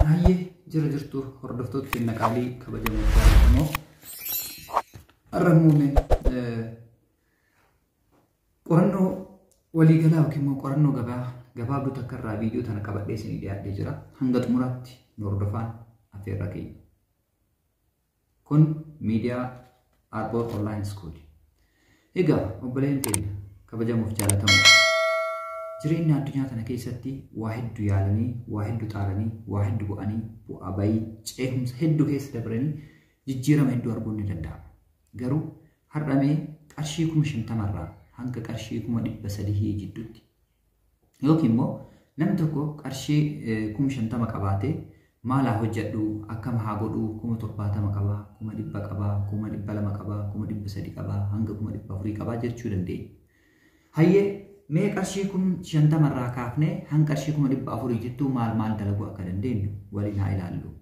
Hayyee jira jirtu hordoftoota keenya qaalii kabajamoo jaallatamoo arramuume qorannoo waliigalaa yookiin immoo qorannoo gabaabduu takka irraa viidiyoo tana qabadhee isinii dhiyaatee jira. Hanga xumuraatti nu hordofaan affeerra keenya. Kun miidiyaa Arboor Online School. Egaa obboleen keenya kabajamuuf jaallatamoo jireenya addunyaa tana keessatti waa hedduu yaalanii, waa hedduu xaaranii, waa hedduu bu'anii, bu'aa bayii ceehumsa hedduu keessa dabranii jijjiirama hedduu arguun ni danda'ama. Garuu har'amee qarshii 50,000 irraa hanga qarshii 300,000 jidduutti yookiin immoo namni tokko qarshii 50,000 qabaatee maal haa hojjedhu, akkam haa godhu, 70,000 qabaa, 100,000 qabaa, 200,000 qabaa, 300,000 qabaa, hanga 400,000 qabaa jechuu dandeenya. Hayyee mee qarshii 50,000 irraa kaafnee hanga qarshii 400,000 jettuu maal dalaguu akka dandeenyu waliin haa ilaallu.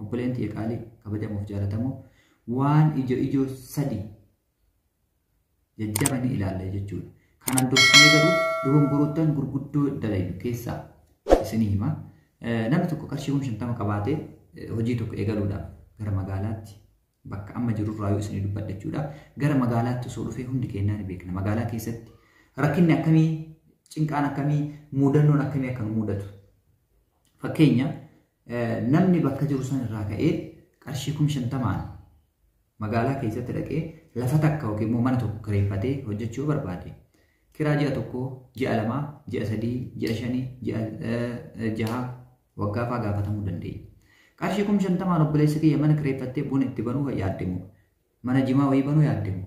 Obboleen kiyya qaalii kabajamuuf jaallatamoo waan ijoo sadii jajjabanii ilaalla jechuudha. Kanaan dursee garuu dogongoroottan gurguddoo dalagu keessaa isinii hima. Namni tokko qarshii 50,000 qabaatee hojii tokko eegaluudhaaf gara magaalaatti bakka amma jirurraa yoo isinii dubbadha jechuudha. Gara magaalaatti osoo dhufee hundi keenyaa ni beekna. Magaalaa keessatti rakkinni akkamii, cinqaan akkamii, muudannoon akkamii akka nu mudatu. Fakkeenya namni bakka jiru san irraa ka'ee qarshii 50,000 magaalaa keessatti dhaqee lafa takka yookiin immoo mana tokko kireeffatee hojjechuu barbaade. Kiraa ji'a tokko, ji'a 2, ji'a 3, ji'a 5, ji'a 6 waggaa fa'aa gaafatamuu dandeenya. Qarshii 50,000 obboleessa kiyya mana kireeffattee buna itti banuu yaaddimu. Mana jimaa wayii banuu yaaddimu.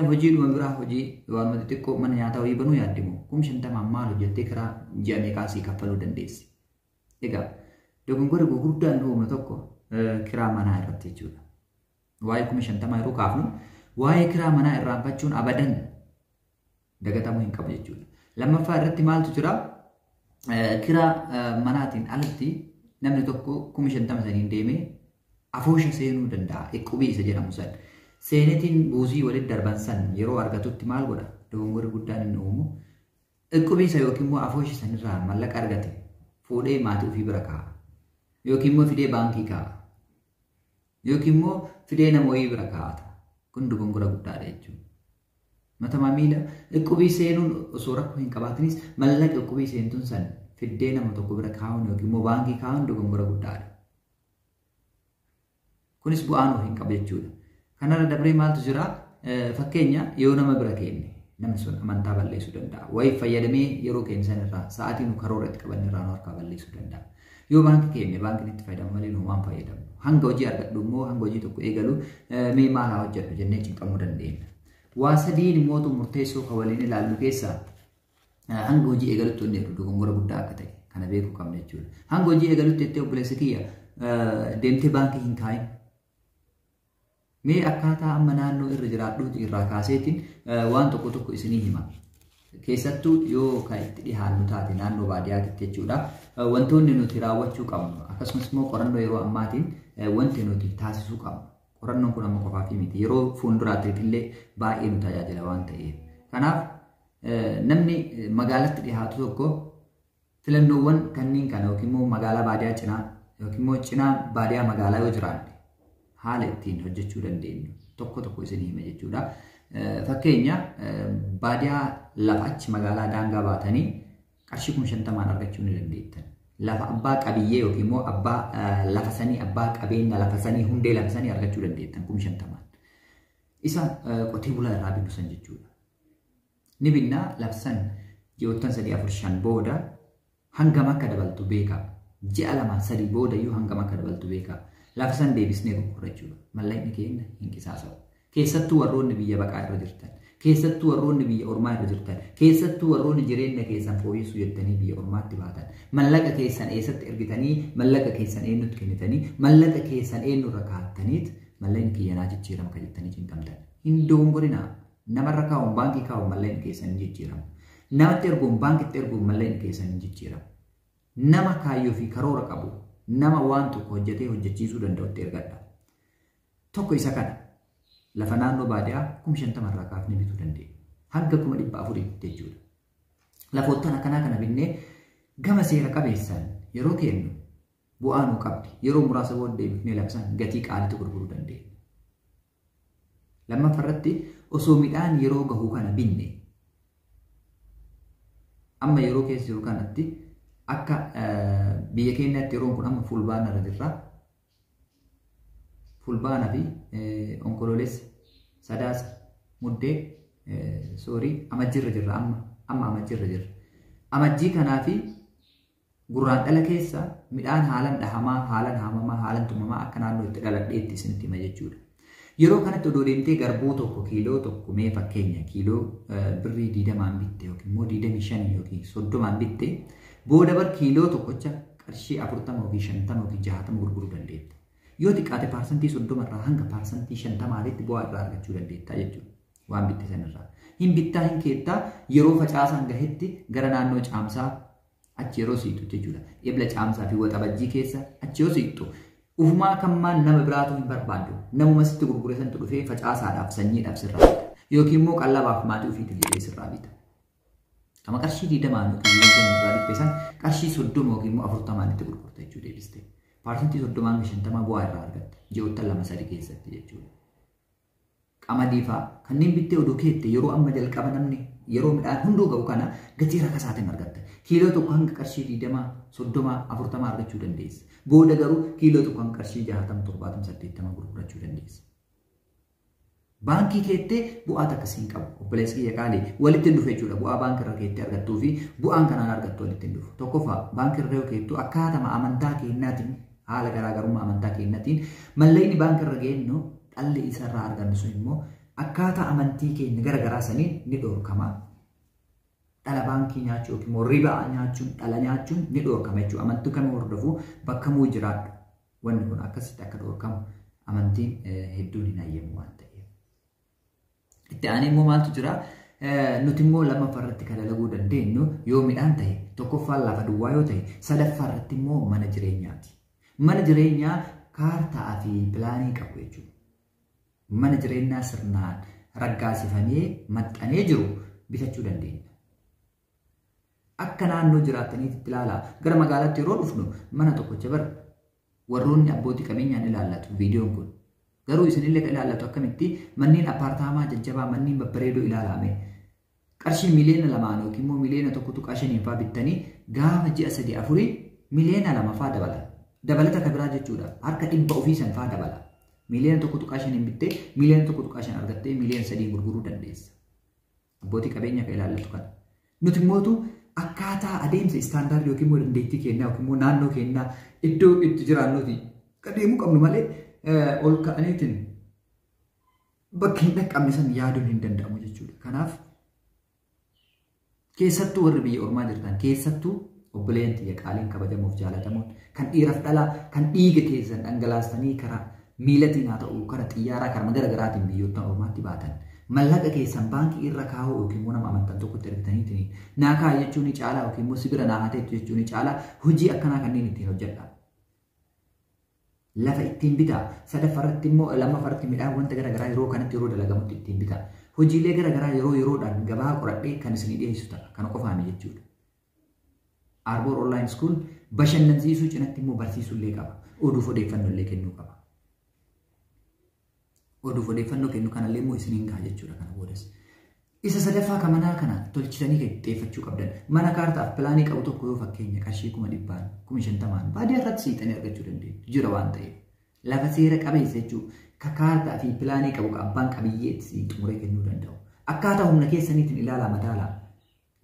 Hojii dhuma biraa hojii waan xixiqqoo mana nyaataa wayii banuu yaaddimu. 50,000 maal hojjettee kiraa ji'a meeqaa sii kaffaluu dandeessi? Egaa dogongora gurguddaan humna tokko kiraa manaa irratti jechuudha. Waa'ee 50,000 yeroo kaafnu waa'ee kiraa manaa irraanfachuun abadan dagatamuu hin qabu jechuudha. Lammaffaa irratti maaltu jira? Kiraa manaatiin alatti namni tokko 50,000 saniin deemee afoosha seenuu danda'a. Eqqubii isa jedhamu san. Seenetiin buuzii walitti darban san yeroo argatutti maal godha? Dogongorri guddaan inni uumu. Eqqubii isa yookiin immoo afoosha sanirraa mallaqa argate fuudhee maatii ofii bira kaa'a. Yookiin immoo fidee baankii kaa'a. Yookiin immoo fidee nama wayii bira kaa'ata. Kun dogongora guddaadha jechuudha. Matamaa miila eqqubii seenuun osoo rakkoo hin qabaatinis mallaqa eqqubii seentuun san fiddee nama tokko bira kaa'uun yookiin immoo baankii kaa'uun dogongora guddaadha. Kunis bu'aa nuuf hin qabu jechuudha. Kanarra dabree maaltu jira? Fakkeenya yoo nama bira keenne namni sun amantaa balleessuu danda'a. Wayii fayyadamee yeroo keenya sanirraa sa'aatii nu karoora itti qabanne irraa nu harkaa balleessuu danda'a. Yoo baankii keenne baankiin itti fayyadamu malee nu waan fayyadamu. Hanga hojii argadhu immoo hanga hojii tokko eegalu mee maal haa hojjedhu jennee cinqamuu dandeenya. Waa sadiin immoo murteessoo kan waliin ilaallu keessaa hanga hojii eegalutti wanni jedhu dogongora guddaa akka ta'e kana beekuu qabna jechuudha. Hanga hojii eegalutti jettee obboleessa kiyya deemtee baankii hin kaa'in. Mee akkaataa amma naannoo irra jiraadhuuti irraa kaaseetiin waan tokko isinii hima. Keessattuu yoo kan itti dhihaannu taate naannoo baadiyyaatti jechuudha. Wantoonni nuti raawwachuu qabnu akkasumas immoo qorannoo yeroo ammaatiin wanti nuti taasisuu qabnu. Qorannoon kun amma qofaa fi miti. Yeroo fuulduraatiif illee baay'ee nu tajaajila waan ta'eef. Kanaaf namni magaalatti dhihaatu tokko filannoowwan kanneen kana yookiin immoo magaalaa baadiyyaa cinaa yookiin immoo cinaa baadiyyaa magaalaa yoo jiraanne haala ittiin hojjechuu dandeenyu tokko isinii hima jechuudha. Fakkeenya baadiyyaa lafa achi magaalaa daangaa baatanii qarshii 50,000 argachuu ni dandeettan. Lafa abbaa qabiyyee yookiin immoo abbaa lafa sanii abbaa qabeenya lafa sanii hundee lafa sanii argachuu dandeettan 50,000. Isa qotee bulaa irraa binnu san jechuudha. Ni binnaa lafa san ji'oottan 3-4-5 booda hangam akka dabaltu beekaa. Ji'a 2-3 booda iyyuu hangam akka dabaltu beekaa. Lafa san deebisnee gurgurra jechuudha. Mallaqni keenya hin qisaasamu. Keessattuu warroonni biyya baqaa irra jirtan, keessattuu warroonni biyya ormaa irra jirtan, keessattuu warroonni jireenya keessan fooyyessuu jettanii biyya ormaatti baatan, mallaqa keessan eessatti ergitanii, mallaqa keessan eenyutti kennitanii, mallaqa keessan eenyurra kaa'attaniit mallaqni kiyyanaa jijjiirama kan jettanii cinqamtan. Hin dogongorinaa. Namarra kaa'uun baankii kaa'uun mallaqni keessan hin jijjiiramu. Namatti erguun baankitti erguun mallaqni keessan hin jijjiiramu. Nama kaayyoo fi karoora qabu, nama waan tokko hojjetee hojjechiisuu danda'utti ergadha. Tokko isa kana. Lafa naannoo baadiyyaa 50,000 irraa kaafnee bituu dandeenya. Hanga 400,000 jechuudha. Lafoottan akkanaa kana binnee gama seera qabeessaan yeroo kennu bu'aa nuu qabdi. Yeroo muraasa booddee bifnee labsan gatii qaalitu gurguruu dandeenya. Lammaffaarratti osoo midhaan yeroo gahuu kana binne amma yeroo keessa jiru kanatti akka biyya keenyatti yeroon kun amma fulbaana irra jirra. Fulbaana fi onkoloolessa sadaasa muddee amajjiirra jirra amma amajjiirra jirra. Amajjii kanaa fi gurraandhala keessa midhaan haalan dhahamaa, haalan haamamaa, haalan tumamaa akka naannoo itti dhaladheetti isinitti hima jechuudha. Yeroo kanatti odoo deemtee garbuu tokko kiiloo tokko mee fakkeenya kiiloo birrii 20 bitte yookiin immoo 25 yookiin 30 bitte booda bar kiiloo tokkocha qarshii 40 yookiin 50 yookiin 60 gurguruu dandeetta. Yoo xiqqaate parsantii 30 irraa hanga parsantii 50 bu'aa irraa argachuu dandeetta jechuudha. Waan bitte sanirraa. Hin bittaa hin keettaa yeroo facaasan gahetti gara naannoo caamsaa achi yeroo siixu jechuudha. Ebla caamsaa fi waxabajjii keessa achi yoo siixu ufumaa kammaan nama biraatu hin barbaadu. Namuma sitti gurgure santu dhufee facaasaadhaaf sanyiidhaaf sirraa bita. Yookiin immoo qallabaaf maatii ofiitiif jedhee sirraa bita. Ama qarshii 20 yookiin irraa dhipheessan qarshii 30 yookiin immoo 40 itti gurgurta jechuudha deebistee. Parsantii 30 hanga 50 bu'aa irraa argatta. Ji'oota 2-3 keessatti jechuudha. Qamadii fa'aa kanneen bittee odoo keette yeroo amma jalqaba namni yeroo midhaan hunduu ga'u kana gatii rakasaatiin argatta. Kiiloo tokko hanga qarshii 20, 30, 40 argachuu dandeessa. Booda garuu kiiloo tokko hanga qarshii 60, 70, 80 gurgurachuu dandeessa. Baankii keettee bu'aa akkasiin qabu. Obboleessi kiyya qaalee walitti hin dhufu jechuudha. Bu'aa baankii irraa keettee argattuu fi bu'aan kanaan argattu walitti hin dhufu. Tokkoffaa baankii irraa yoo keettu akkaatama amantaa keenyaatiin haala garaagarummaa amantaa keenyaatiin mallayni baankii irra geenyu dhalli isarraa argannu sun immoo akkaataa amantii keenya garagaraa saniin ni dhorkama. Dhala baankii nyaachuu yookiin immoo ribaa nyaachuun dhala nyaachuun ni dhorkama jechuudha. Amantii kam hordofu bakka muu jiraadhu. Wanni kun akkasitti akka dhorkamu amantiin hedduun hin ayyamu waan ta'eef. Itti aanee immoo maaltu jira? Nuti immoo lammaffaarratti kan dalaguu dandeenyu yoo midhaan ta'e tokkoffaan lafa duwwaa yoo ta'e sadaffaarratti immoo mana jireenyaati. Mana jireenyaa kaartaa fi pilaanii qabu jechuudha. Mana jireenyaa sirnaan raggaasifamee maxxanee jiru bitachuu dandeenya. Akka naannoo jiraataniitti ilaalaa gara magaalaatti yeroo dhufnu mana tokkocha bara warroonni abbootii qabeenyaan ilaallatu viidiyoon kun. Garuu isinillee kan ilaallatu akkamitti manneen apartaamaa jajjabaa manneen babbareedoo ilaalame qarshii miliyoona 2 yookiin immoo miliyoona 1.5 fa'aa bittanii gaafa ji'a 3-4 miliyoona 2 fa'aa dabala. Dabalata kan biraa jechuudha. Harka 100 ofii san fa'aa dabala. Miliyoona 1.5 bittee miliyoona 1.5 argattee miliyoona 3 gurguruu dandeessa. Abbootii qabeenya kan ilaallatu kana. Nuti immoo akkaataa adeemsa istaandaardii yookiin immoo dandeettii keenyaa yookiin immoo naannoo keenyaa iddoo itti jiraannuuti qadeemuu qabnu malee ol ka'aniitiin bakka hin dhaqqabne san yaaduun hin danda'amu jechuudha. Kanaaf keessattuu warri biyya ormaa jirtan keessattuu obboleen xiyya qaaliin kabajamuuf jaalatamuun kan dhiiraaf dhalaa kan dhiiga keessan dhangalaastanii karaa miilatiin haa ta'u karaa xiyyaaraa karaa garaagaraatiin biyyoota ormaatti baatan mallaqa keessan baankii irra kaa'uu yookiin immoo nama amantan tokkotti ergitaniitiin naa kaa'aa jechuun caalaa yookiin immoo sibira naa hateettu jechuun caalaa hojii akkanaa kanneen ittiin hojjedha. Lafa ittiin bitaa sadaffaarratti immoo lammaffaarratti midhaan wanta garaagaraa yeroo kanatti yeroo dalagamutti ittiin bitaa hojiilee garaagaraa yeroodhaan gabaa qoradhee kan isinii dhiyeessu ta'a kana qofaami jechuudha. Arboor Online School bashannansiisuu cinatti immoo barsiisuullee qaba. Oduuf odeeffannoo illee kennuu qaba. Oduuf odeeffannoo kennu kanallee immoo isiniin gahaa jechuudha kana boodas. Isa sadaffaa kan manaa kana tolchitanii qixxeeffachuu qabdan. Mana kaartaaf pilaanii qabu tokko yoo fakkeenya qarshii 100, 50 baadiyyaa irratti siixanii argachuu dandeenya. Jira waan ta'eef. Lafa seera qabeessa jechuudha. Ka kaartaa fi pilaanii qabu abbaan qabiyyeetti xumuree kennuu danda'u. Akkaataa humna keessaniitiin ilaalaa madaalaa.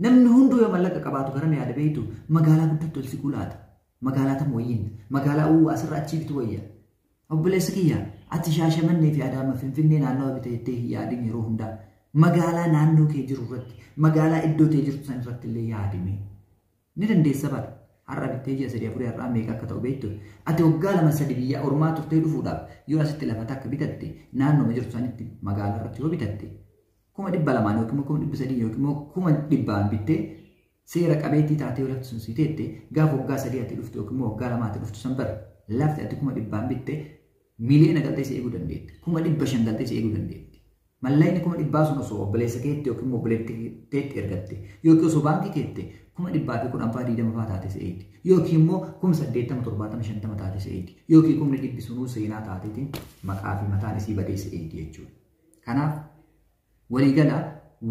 Namni hunduu yoo mallaqa qabaatu gara yaada beektu magaalaa guddatti ol siquu laata. Magaalaa tam wayyin. Magaalaa asirra achii bitu wayya. Obboleessi kiyya ati Shaashamannee fi Adaama Finfinnee naannoo bitattee yaadin yeroo hundaa. Magaalaa naannoo kee jiru irratti magaalaa iddoo tee jirtu san irratti illee yaadime. Ni dandeessa bara. Har'a bittee ji'a 3-4 har'aa meeqa akka ta'u beektu. Ati waggaa 2-3 biyya ormaa turtee dhufuudhaaf yoo asitti lafa takka bitatte naannoo jirtu sanitti magaalaa irratti yoo bitatte 200 yookiin 300 yookiin 100 bittee seera qabeettii taatee lafti sun siiteette gaafa waggaa 3 ati dhuftu yookiin waggaa 2 ati dhuftu san bara lafti ati 100 bittee miliyoona galtee si eeguu dandeetti. 500 galtee si eeguu dandeetti. Mallayni 100 sun osoo obboleessa keetti yookiin obboleettii keetti ergatte yookiin osoo baankii keetti kuma dhibbaa fi kudha abbaa 20 fa'aa taate se'eeti. Yookiin immoo 80-70-50 taate se'eeti. Yookiin kumni dhibbi sunuu seenaa taateetiin maqaa fi mataan isii badee se'eeti jechuudha. Kanaaf waliigala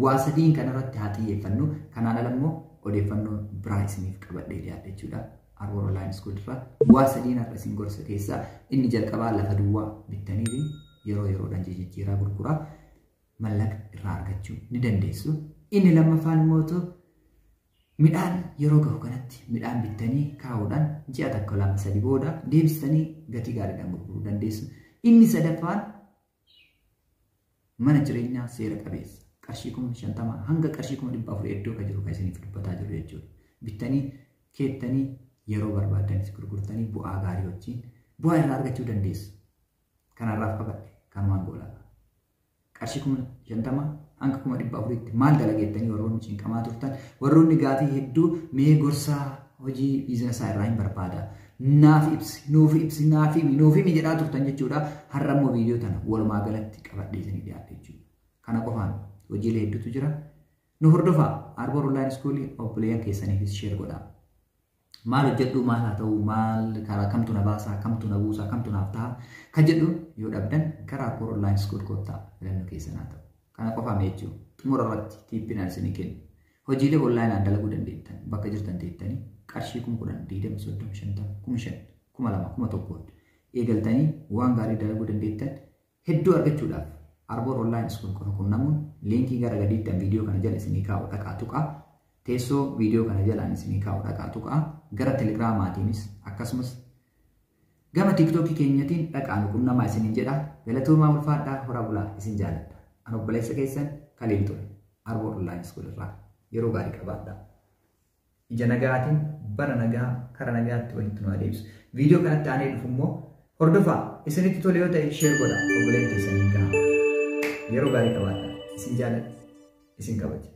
waa sadiin kanarratti haa xiyyeeffannu. Kanaan ala immoo odeeffannoo biraa isiniif qabadhee dhiyaadha jechuudha. Arbor Online School irraa waa sadiin har'a isin gorsa keessaa inni jalqabaa lafa duwwaa bittanii yeroo yeroodhaan jijjiiraa gurguraa mallaqa irraa argachuu ni dandeessu. Inni lammaffaan immoo midhaan yeroo gahu kanatti midhaan bittanii kaa'uudhaan ji'a takka 2-3 booda deebistanii gatii gaariidhaan gurguruu dandeessu. Inni sadaffaan mana jireenyaa seera qabeessa qarshii 50 hanga qarshii 400 iddoo kan jiru kan isiniif dubbataa jiru jechuudha. Bittanii keettanii yeroo barbaadanis gurgurtanii bu'aa gaarii wajjin bu'aa irraa argachuu dandeessu. Kanarraaf qabadhe kanumaan goolaa. Qarshii 50 hanga 400 maal dalageettanii warroonni cinqamaa turtan warroonni gaafii hedduu mee gorsaa hojii biizinesaa irraa hin barbaada. Naaf ibsi, nuuf ibsi, naaf himi jedhaa turtan jechuudha. Har'a immoo viidiyoo tana walumaa galatti qabadhee isinii dhiyaate jechuudha. Kana qofaan hojiilee hedduutu jira. Nu hordofaa Arbor Online School obboleeyyan keessaniifis sheer godhaa. Maal hojjedhu maal haa ta'u maal karaa kamtu na baasaa kamtu na buusaa kamtu naaf ta'a kan jedhu yoo dhabdan karaa Arbor Online School kottaa filannoo keessan haa ta'u. Kana qofaame jechuudha. Xumura irratti tiippinaan isinii kennu. Hojiilee onlaayinaan dalaguu dandeettan bakka jirtan teettanii qarshii 10,000, 20, 30, 50, 5,000, 2,000, 1,000 eegaltanii waan gaarii dalaguu dandeettan hedduu argachuudhaaf Arbor Online School qofa qunnamuun liinkii gara gadiittan viidiyoo kana jala isinii kaa'u dhaqaa tuqaa. Teessoo viidiyoo kana jalaan isinii kaa'u dhaqaa tuqaa. Gara Telegiraamaatiinis akkasumas gama TikTokii keenyatiin dhaqaan qunnamaa isiniin jedha. Galatooma ulfaadhaa horaa bulaa isin jaalladha. Ani obboleessa keessan Kaliil ture Arbor Online School irraa yeroo gaarii qabaadhaa. Ija nagaatiin bara nagaa kara nagaatti walitti nu adeemsu. Viidiyoo kanatti aanee dhufu immoo hordofaa isinitti tole yoo ta'e sheer godhaa obboleessa keessaniin gahaa. Yeroo gaarii qabaadhaa isin jaalladha isin kabaja.